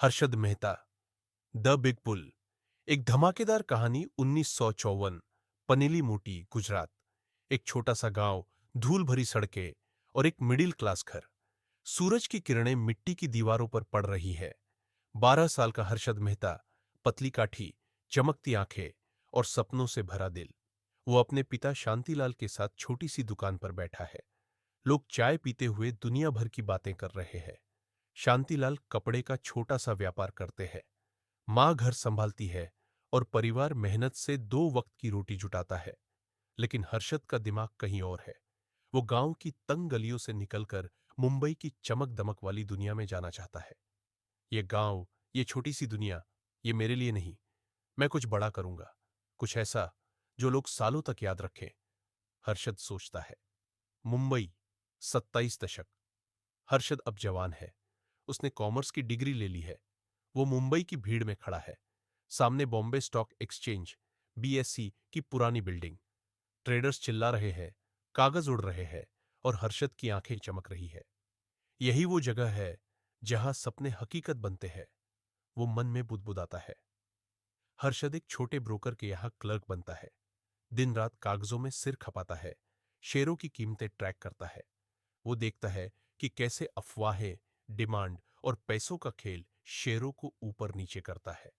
Harshad Mehta, the big bull. एक धमाकेदार कहानी 1954। पनेली मोटी, गुजरात। एक छोटा सा गांव, धूल भरी सड़कें और एक मिडिल क्लास घर। सूरज की किरणें मिट्टी की दीवारों पर पड़ रही है। 12 साल का हर्षद मेहता, पतली काठी, चमकती आंखें और सपनों से भरा दिल। वो अपने पिता शांतिलाल के साथ छोटी सी दुकान पर बैठा है। लोग चाय पीते हुए दुनिया भर की बातें कर रहे हैं। शांतिलाल कपड़े का छोटा सा व्यापार करते हैं। माँ घर संभालती है और परिवार मेहनत से 2 वक्त की रोटी जुटाता है। लेकिन हर्षद का दिमाग कहीं और है। वो गांव की तंग गलियों से निकलकर मुंबई की चमक दमक वाली दुनिया में जाना चाहता है। ये गांव, ये छोटी सी दुनिया, ये मेरे लिए नहीं। मैं कुछ बड़ा करूंगा, कुछ ऐसा जो लोग सालों तक याद रखें। हर्षद सोचता है। मुंबई, 27 दशक। हर्षद अब जवान है। उसने कॉमर्स की डिग्री ले ली है। वो मुंबई की भीड़ में खड़ा है। सामने बॉम्बे स्टॉक एक्सचेंज, बीएससी की पुरानी बिल्डिंग। ट्रेडर्स चिल्ला रहे हैं, कागज उड़ रहे हैं और हर्षद की आंखें चमक रही है। यही वो जगह है जहां सपने हकीकत बनते हैं। वो मन में बुदबुदाता है। हर्षद एक छोटे ब्रोकर के यहाँ क्लर्क बनता है। दिन रात कागजों में सिर खपाता है। शेयरों की कीमतें ट्रैक करता है। वो देखता है कि कैसे अफवाहें, डिमांड और पैसों का खेल शेयरों को ऊपर नीचे करता है।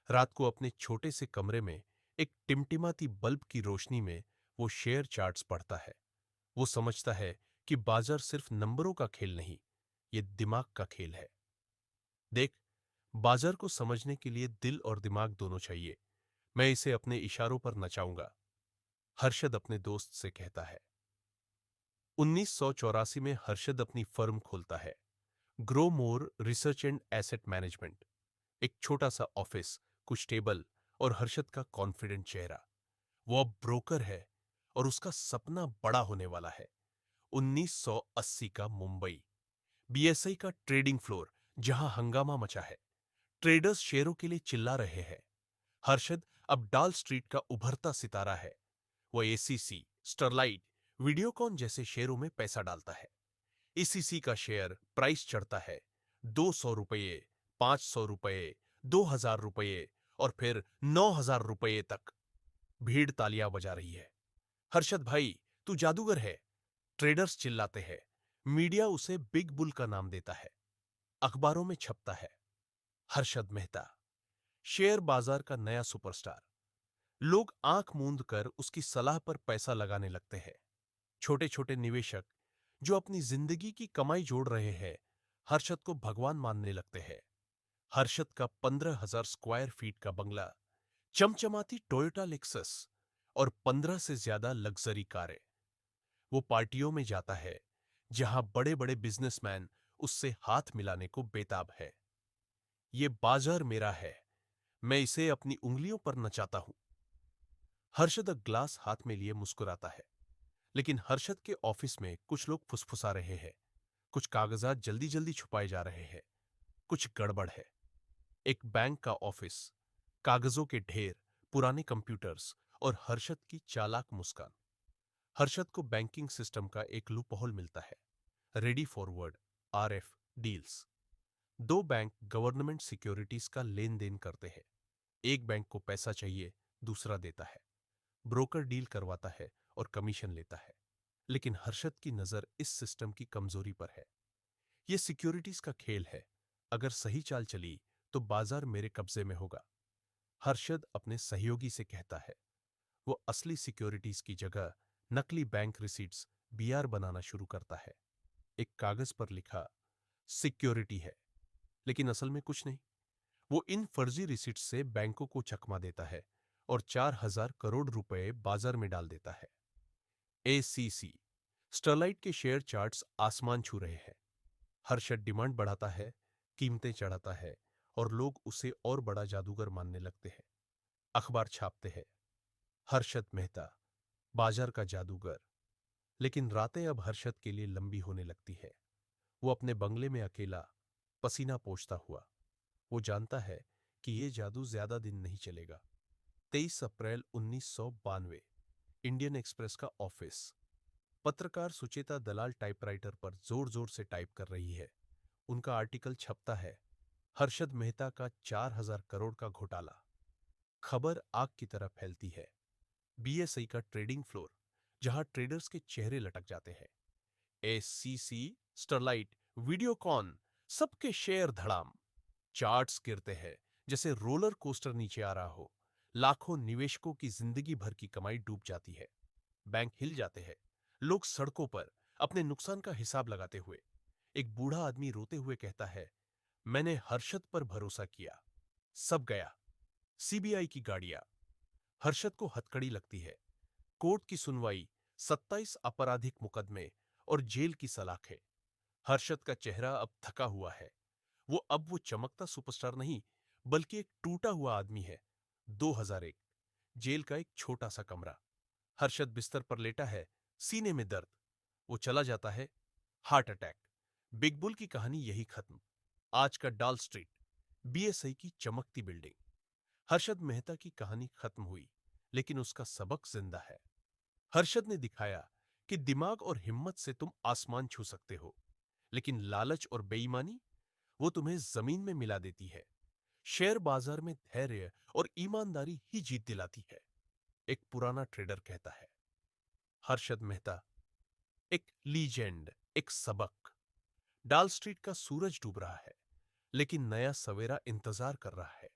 रात को अपने छोटे से कमरे में एक टिमटिमाती बल्ब की रोशनी में वो शेयर चार्ट्स पढ़ता है। वो समझता है कि बाजार सिर्फ नंबरों का खेल नहीं, ये दिमाग का खेल है। देख, बाजार को समझने के लिए दिल और दिमाग दोनों चाहिए। मैं इसे अपने इशारों पर नचाऊंगा, हर्षद अपने दोस्त से कहता है। 1984 में हर्षद अपनी फर्म खोलता है, grow more research and asset management. एक छोटा सा ऑफिस, कुछ टेबल और हर्षद का कॉन्फिडेंट चेहरा। वो अब ब्रोकर है और उसका सपना बड़ा होने वाला है। 1980 का मुंबई, बीएसई का ट्रेडिंग फ्लोर, जहां हंगामा मचा है। ट्रेडर्स शेयरों के लिए चिल्ला रहे हैं। हर्षद अब डाल स्ट्रीट का उभरता सितारा है। वो एसीसी, स्टरलाइट, वीडियोकॉन जैसे शेयरों में पैसा डालता है। एसीसी का शेयर प्राइस चढ़ता है। 200 रुपये, 500 रुपये, 2000 रुपये और फिर 9000 रुपये तक। भीड़ तालियां बजा रही है। हर्षद भाई, तू जादूगर है, ट्रेडर्स चिल्लाते हैं। मीडिया उसे बिग बुल का नाम देता है। अखबारों में छपता है, हर्षद मेहता, शेयर बाजार का नया सुपरस्टार। लोग आंख मूंद कर उसकी सलाह पर पैसा लगाने लगते हैं। छोटे छोटे निवेशक जो अपनी जिंदगी की कमाई जोड़ रहे हैं, हर्षद को भगवान मानने लगते हैं। हर्षद का 15,000 स्क्वायर फीट का बंगला, चमचमाती टोयोटा लेक्सस और 15 से ज्यादा लग्जरी कारें। वो पार्टियों में जाता है जहां बड़े बड़े बिजनेसमैन उससे हाथ मिलाने को बेताब है। ये बाजार मेरा है, मैं इसे अपनी उंगलियों पर नचाता हूं। हर्षद ग्लास हाथ में लिए मुस्कुराता है। लेकिन हर्षद के ऑफिस में कुछ लोग फुसफुसा रहे हैं। कुछ कागजात जल्दी जल्दी छुपाए जा रहे हैं। कुछ गड़बड़ है। एक बैंक का ऑफिस, कागजों के ढेर, पुराने कंप्यूटर्स और हर्षद की चालाक मुस्कान। हर्षद को बैंकिंग सिस्टम का एक लूपहोल मिलता है। Ready forward, RF deals. दो बैंक गवर्नमेंट सिक्योरिटीज का लेन देन करते हैं। एक बैंक को पैसा चाहिए, दूसरा देता है। ब्रोकर डील करवाता है और कमीशन लेता है। लेकिन हर्षद की नजर इस सिस्टम की कमजोरी पर है। यह सिक्योरिटीज का खेल है। अगर सही चाल चली तो बाजार मेरे कब्जे में होगा। हर्षद अपने सहयोगी से कहता है। वो असली सिक्योरिटीज की जगह नकली बैंक रिसीट्स, बीआर बनाना शुरू करता है। एक कागज पर लिखा सिक्योरिटी है, लेकिन असल में कुछ नहीं। वो इन फर्जी रिसीट्स से बैंकों को चकमा देता है और 4,000 करोड़ रुपए बाजार में डाल देता है। एसीसी, स्टरलाइट के शेयर चार्ट्स आसमान छू रहे हैं। हर्षद डिमांड बढ़ाता है, कीमतें चढ़ाता है और लोग उसे और बड़ा जादूगर मानने लगते हैं। अखबार छापते हैं, हर्षद मेहता, बाजार का जादूगर। लेकिन रातें अब हर्षद के लिए लंबी होने लगती है। वो अपने बंगले में अकेला, पसीना पोंछता हुआ। वो जानता है कि ये जादू ज्यादा दिन नहीं चलेगा। 23 अप्रैल 1992, इंडियन एक्सप्रेस का ऑफिस। पत्रकार सुचेता दलाल टाइपराइटर पर जोर जोर से टाइप कर रही है। उनका आर्टिकल छपता है। हर्षद मेहता का 4,000 करोड़ का घोटाला। खबर आग की तरह फैलती है। बीएसई का ट्रेडिंग फ्लोर, जहां ट्रेडर्स के चेहरे लटक जाते हैं। एससीसी, स्टरलाइट, वीडियोकॉन, सबके शेयर धड़ाम। चार्ट्स गिरते हैं जैसे रोलर कोस्टर नीचे आ रहा हो। लाखों निवेशकों की जिंदगी भर की कमाई डूब जाती है। बैंक हिल जाते हैं। लोग सड़कों पर अपने नुकसान का हिसाब लगाते हुए। एक बूढ़ा आदमी रोते हुए कहता है, मैंने हर्षद पर भरोसा किया, सब गया। सीबीआई की गाड़ियां। हर्षद को हथकड़ी लगती है। कोर्ट की सुनवाई, 27 आपराधिक मुकदमे और जेल की सलाखें। हर्षद का चेहरा अब थका हुआ है। वो चमकता सुपरस्टार नहीं, बल्कि एक टूटा हुआ आदमी है। 2001, जेल का एक छोटा सा कमरा। हर्षद बिस्तर पर लेटा है, सीने में दर्द। वो चला जाता है, हार्ट अटैक। बिग बुल की कहानी यही खत्म। आज का डाल स्ट्रीट, बीएसई की चमकती बिल्डिंग। हर्षद मेहता की कहानी खत्म हुई, लेकिन उसका सबक जिंदा है। हर्षद ने दिखाया कि दिमाग और हिम्मत से तुम आसमान छू सकते हो, लेकिन लालच और बेईमानी, वो तुम्हें जमीन में मिला देती है। शेयर बाजार में धैर्य और ईमानदारी ही जीत दिलाती है, एक पुराना ट्रेडर कहता है। हर्षद मेहता, एक लीजेंड, एक सबक। डाल स्ट्रीट का सूरज डूब रहा है, लेकिन नया सवेरा इंतजार कर रहा है।